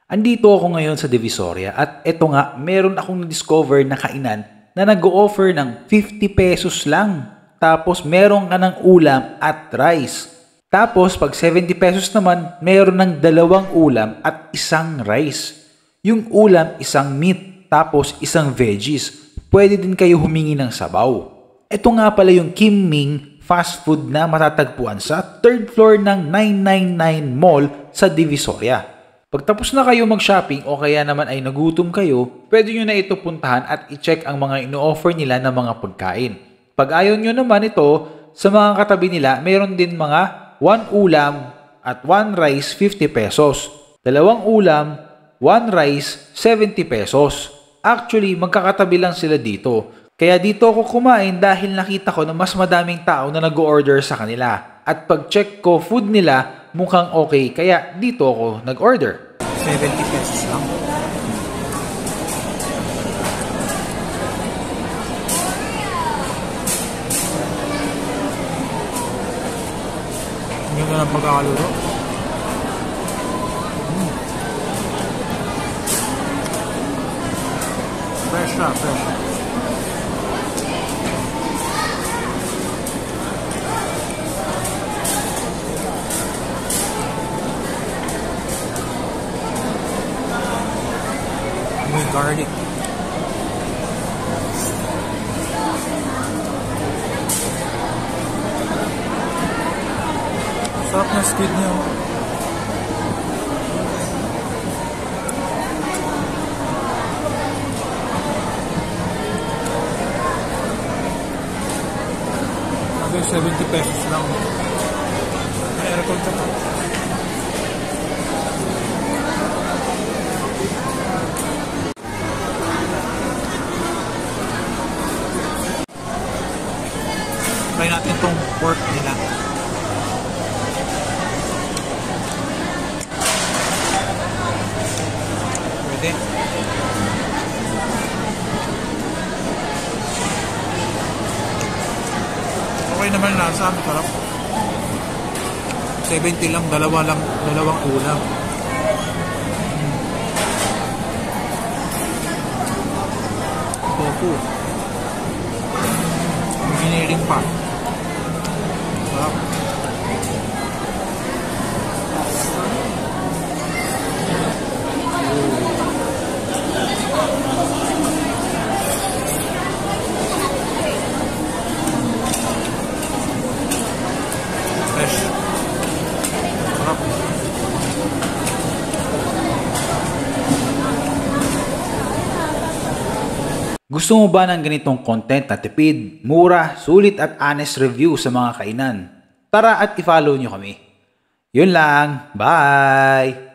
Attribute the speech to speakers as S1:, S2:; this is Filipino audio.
S1: Andito ako ngayon sa Divisoria at eto nga, meron akong na-discover na kainan na nag-o-offer ng 50 pesos lang. Tapos meron ka ng ulam at rice. Tapos pag 70 pesos naman, meron ng dalawang ulam at isang rice. Yung ulam, isang meat, tapos isang veggies. Pwede din kayo humingi ng sabaw. Ito nga pala yung Kim Ming fast food na matatagpuan sa 3rd floor ng 999 Mall sa Divisoria. Pagtapos na kayo mag-shopping o kaya naman ay nagutom kayo, pwede nyo na ito puntahan at i-check ang mga ino-offer nila na mga pagkain. Pag ayaw nyo naman ito, sa mga katabi nila, mayroon din mga 1 ulam at 1 rice 50 pesos. 2 ulam, 1 rice 70 pesos. Actually, magkakatabi lang sila dito. Kaya dito ako kumain dahil nakita ko na mas madaming tao na nag-order sa kanila. At pag-check ko food nila, mukhang okay, kaya dito ako nag-order.
S2: 70 pesos lang. Ang ganda ng pagkakaluro. Fresh na, fresh. May garlic. Sarap na squid niya. Okay, 70 pesos lang. May aircon ka pa. Try natin itong pork nila. Pwede. Okay naman lasa. Sarap. 70 lang. Dalawang ulam. Tofu. Giniling pa. Sarap. Fresh. Sarap.
S1: Gusto mo ba ng ganitong content na tipid, mura, sulit at honest review sa mga kainan? Tara at i-follow nyo kami. Yun lang. Bye!